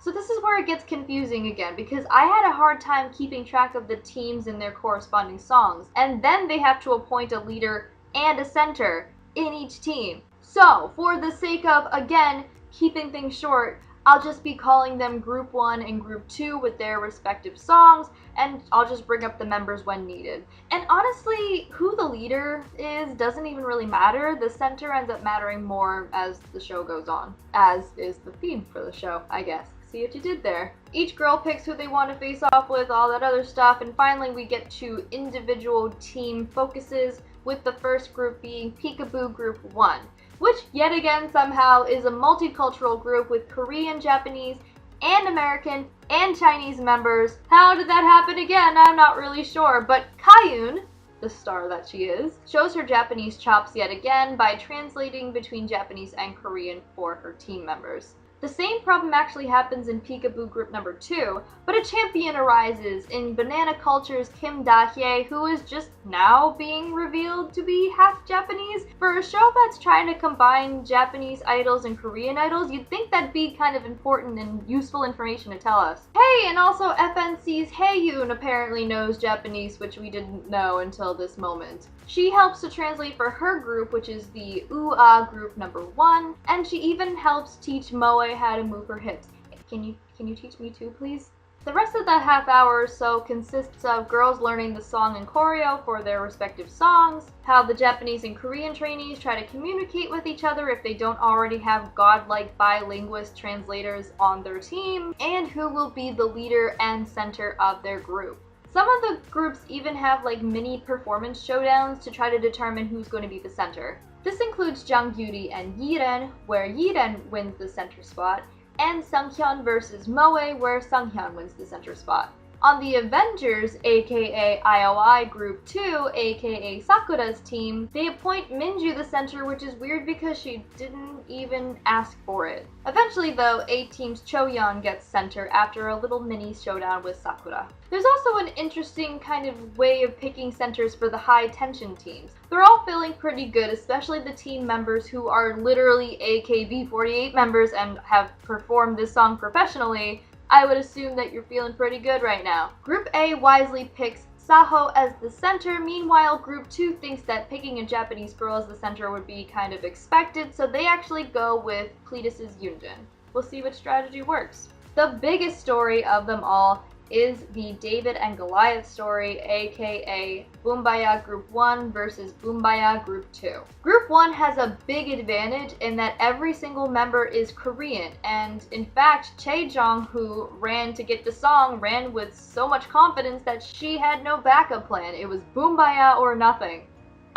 So this is where it gets confusing again, because I had a hard time keeping track of the teams and their corresponding songs, and then they have to appoint a leader and a center in each team. So, for the sake of, again, keeping things short, I'll just be calling them Group 1 and Group 2 with their respective songs, and I'll just bring up the members when needed. And honestly, who the leader is doesn't even really matter. The center ends up mattering more as the show goes on, as is the theme for the show, I guess. See what you did there. Each girl picks who they want to face off with, all that other stuff, and finally we get to individual team focuses, with the first group being Peekaboo Group 1, which yet again somehow is a multicultural group with Korean, Japanese, and American, and Chinese members. How did that happen again? I'm not really sure, but Kayun, the star that she is, shows her Japanese chops yet again by translating between Japanese and Korean for her team members. The same problem actually happens in Peekaboo Group number 2, but a champion arises in Banana Culture's Kim Da-hye, who is just now being revealed to be half Japanese. For a show that's trying to combine Japanese idols and Korean idols, you'd think that'd be kind of important and useful information to tell us. Hey, and also FNC's Haeyoon apparently knows Japanese, which we didn't know until this moment. She helps to translate for her group, which is the UA Group number 1, and she even helps teach Moe how to move her hips. Can you teach me too, please? The rest of that half hour or so consists of girls learning the song and choreo for their respective songs, how the Japanese and Korean trainees try to communicate with each other if they don't already have godlike bilinguist translators on their team, and who will be the leader and center of their group. Some of the groups even have like mini performance showdowns to try to determine who's going to be the center. This includes Jang-gyuri and Yiren, where Yiren wins the center spot, and Sunghyun versus Moe, where Sunghyun wins the center spot. On the Avengers, aka IOI Group 2, aka Sakura's team, they appoint Minju the center, which is weird because she didn't even ask for it. Eventually though, A-Team's Choyeon gets center after a little mini showdown with Sakura. There's also an interesting kind of way of picking centers for the high tension teams. They're all feeling pretty good, especially the team members who are literally AKB48 members and have performed this song professionally. I would assume that you're feeling pretty good right now. Group A wisely picks Saho as the center, meanwhile Group 2 thinks that picking a Japanese girl as the center would be kind of expected, so they actually go with Cletus's Yoonjin. We'll see which strategy works. The biggest story of them all is the David and Goliath story, aka Boombaya Group 1 versus Boombaya Group 2. Group 1 has a big advantage in that every single member is Korean, and in fact, Chaejong, who ran to get the song, ran with so much confidence that she had no backup plan. It was Boombaya or nothing.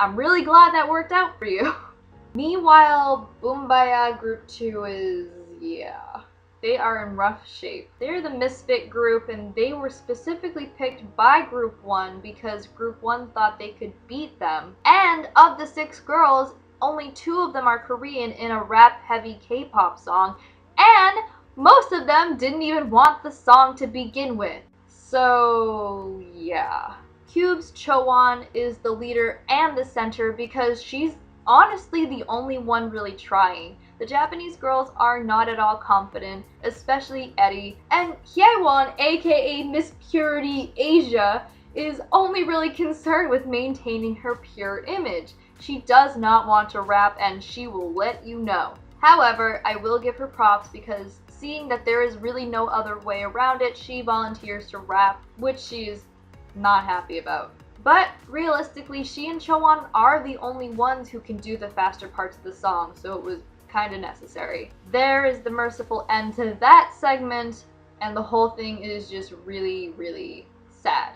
I'm really glad that worked out for you. Meanwhile, Boombaya Group 2 is, yeah. They are in rough shape. They're the misfit group, and they were specifically picked by Group 1 because Group 1 thought they could beat them. And of the 6 girls, only 2 of them are Korean in a rap-heavy K-pop song, and most of them didn't even want the song to begin with. So, yeah. Cube's Chowon is the leader and the center because she's honestly the only one really trying. The Japanese girls are not at all confident, especially Eddie, and Hyewon, aka Miss Purity Asia, is only really concerned with maintaining her pure image. She does not want to rap, and she will let you know. However, I will give her props because seeing that there is really no other way around it, she volunteers to rap, which she is not happy about. But realistically, she and Chowon are the only ones who can do the faster parts of the song, so it was kind of necessary. There is the merciful end to that segment, and the whole thing is just really, really sad.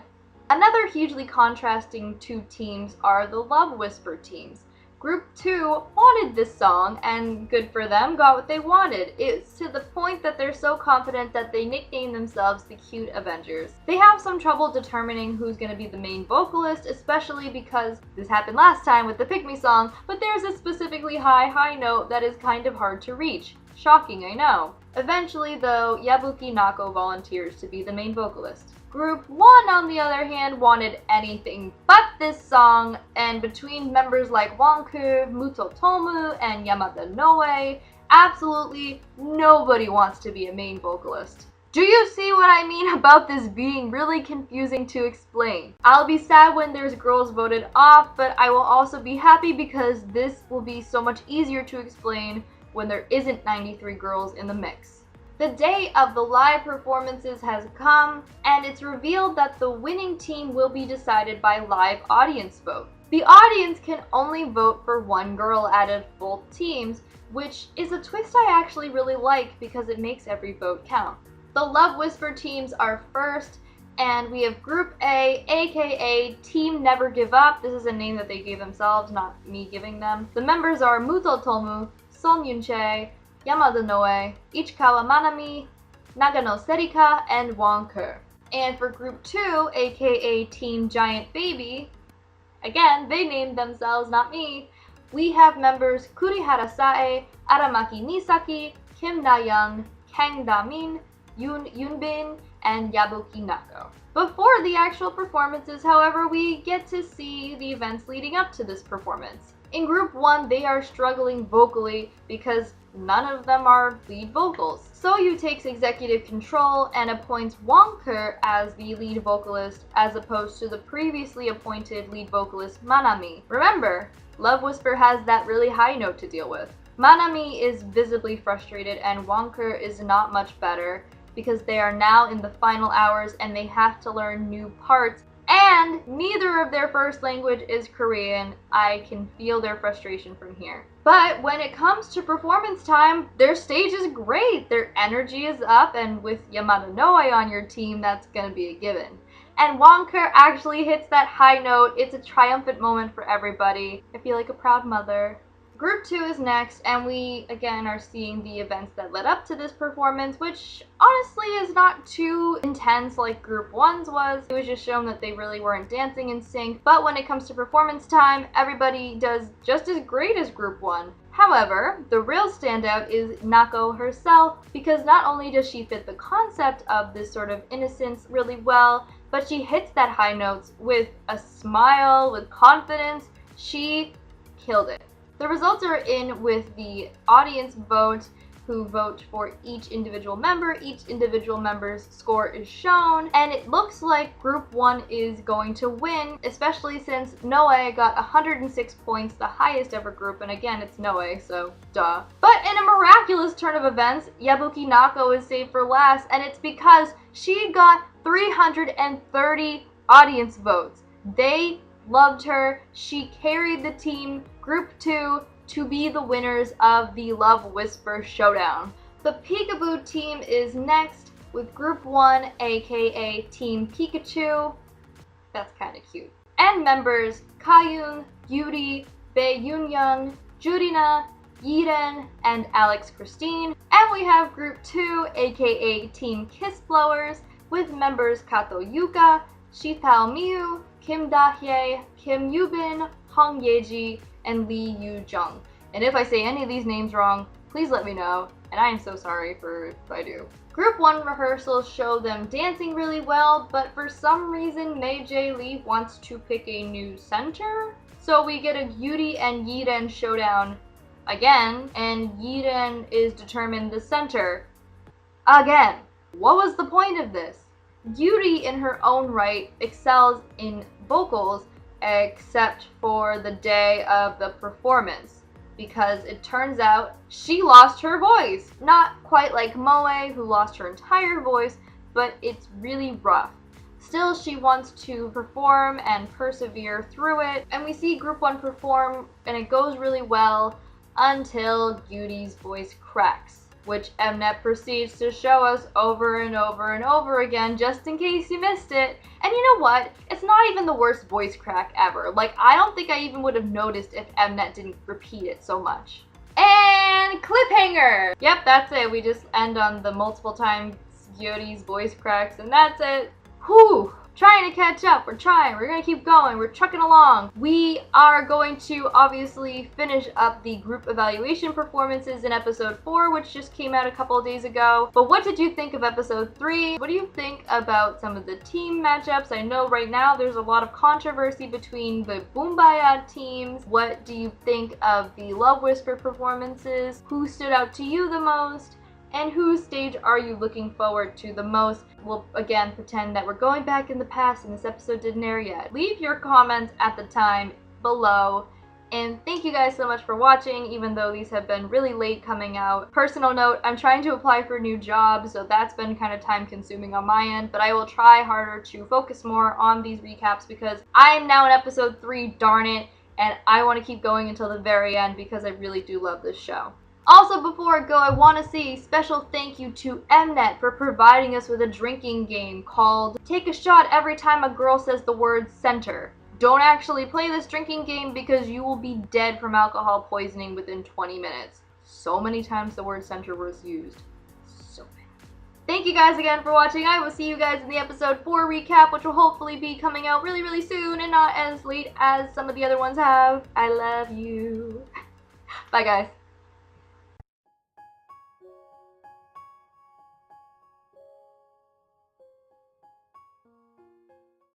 Another hugely contrasting 2 teams are the Love Whisper teams. Group 2 wanted this song, and good for them, got what they wanted. It's to the point that they're so confident that they nickname themselves the Cute Avengers. They have some trouble determining who's going to be the main vocalist, especially because this happened last time with the Pick Me song, but there's a specifically high note that is kind of hard to reach. Shocking, I know. Eventually, though, Yabuki Nako volunteers to be the main vocalist. Group 1, on the other hand, wanted anything but this song, and between members like Wonku, Mutotomu, and Yamada Noe, Absolutely nobody wants to be a main vocalist. Do you see what I mean about this being really confusing to explain? I'll be sad when there's girls voted off, but I will also be happy because this will be so much easier to explain when there isn't 93 girls in the mix. The day of the live performances has come, and it's revealed that the winning team will be decided by live audience vote. The audience can only vote for one girl out of both teams, which is a twist I actually really like because it makes every vote count. The Love Whisper teams are first, and we have Group A, aka Team Never Give Up. This is a name that they gave themselves, not me giving them. The members are Muto Tomu, Son Yunchae, Yamada Noe, Ichikawa Manami, Nagano Serika, and Won Ke. And for Group 2, aka Team Giant Baby, again, they named themselves, not me, we have members Kurihara Sae, Aramaki Nisaki, Kim Na-young, Kang Da-min, Yoon Yoonbin, and Yabuki Nako. Before the actual performances, however, we get to see the events leading up to this performance. In Group 1, they are struggling vocally because none of them are lead vocals. Soyu takes executive control and appoints Won Ke as the lead vocalist as opposed to the previously appointed lead vocalist Manami. Remember, Love Whisper has that really high note to deal with. Manami is visibly frustrated and Won Ke is not much better because they are now in the final hours and they have to learn new parts, and neither of their first language is Korean. I can feel their frustration from here. But when it comes to performance time, their stage is great. Their energy is up, and with Yamada Noe on your team, that's gonna be a given. And Won Ke actually hits that high note. It's a triumphant moment for everybody. I feel like a proud mother. Group 2 is next, and we again are seeing the events that led up to this performance, which honestly is not too intense like Group 1's was. It was just shown that they really weren't dancing in sync, but when it comes to performance time, everybody does just as great as Group 1. However, the real standout is Nako herself, because not only does she fit the concept of this sort of innocence really well, but she hits that high notes with a smile, with confidence. She killed it. The results are in with the audience vote, who vote for each individual member. Each individual member's score is shown, and it looks like Group 1 is going to win, especially since Noe got 106 points, the highest ever group, and again, it's Noe, so duh. But in a miraculous turn of events, Yabuki Nako is saved for last, and it's because she got 330 audience votes. They loved her. She carried the team, Group 2, to be the winners of the Love Whisper Showdown. The Peekaboo team is next with Group 1, aka Team Pikachu. That's kinda cute. And members Kayun, Yuri, Bae Yoon-young, Jurina, Yiren, and Alex Christine. And we have Group 2, aka Team Kiss Blowers, with members Kato Yuka, Shitao Miyu, Kim Da-hye, Kim Yubin, Hong Yeji, and Lee Yu-jung. And if I say any of these names wrong, please let me know, and I am so sorry if I do. Group 1 rehearsals show them dancing really well, but for some reason Mei J. Lee wants to pick a new center? So we get a Yuri and Yiren showdown again, and Yiren is determined the center again. What was the point of this? Yuri in her own right excels in vocals, except for the day of the performance, because it turns out she lost her voice. Not quite like Moe, who lost her entire voice, but it's really rough. Still, she wants to perform and persevere through it, and we see Group 1 perform, and it goes really well until Yuri's voice cracks, which Mnet proceeds to show us over and over and over again, just in case you missed it. And you know what? It's not even the worst voice crack ever. Like, I don't think I even would have noticed if Mnet didn't repeat it so much. And cliffhanger! Yep, that's it. We just end on the multiple times Yuri's voice cracks, and that's it. Whew! trying to catch up. We're trying. We're going to keep going. We're trucking along. We are going to obviously finish up the group evaluation performances in episode 4, which just came out a couple of days ago. But what did you think of episode 3? What do you think about some of the team matchups? I know right now there's a lot of controversy between the Boombaya teams. What do you think of the Love Whisper performances? Who stood out to you the most? And whose stage are you looking forward to the most? We'll again pretend that we're going back in the past and this episode didn't air yet. Leave your comments at the time below. And thank you guys so much for watching, even though these have been really late coming out. Personal note, I'm trying to apply for a new job, so that's been kind of time consuming on my end, but I will try harder to focus more on these recaps because I'm now in episode 3, darn it, and I want to keep going until the very end because I really do love this show. Also, before I go, I want to say a special thank you to Mnet for providing us with a drinking game called Take a Shot Every Time a Girl Says the Word Center. Don't actually play this drinking game because you will be dead from alcohol poisoning within 20 minutes. So many times the word center was used. So many. Thank you guys again for watching. I will see you guys in the episode 4 recap, which will hopefully be coming out really, really soon and not as late as some of the other ones have. I love you. Bye, guys.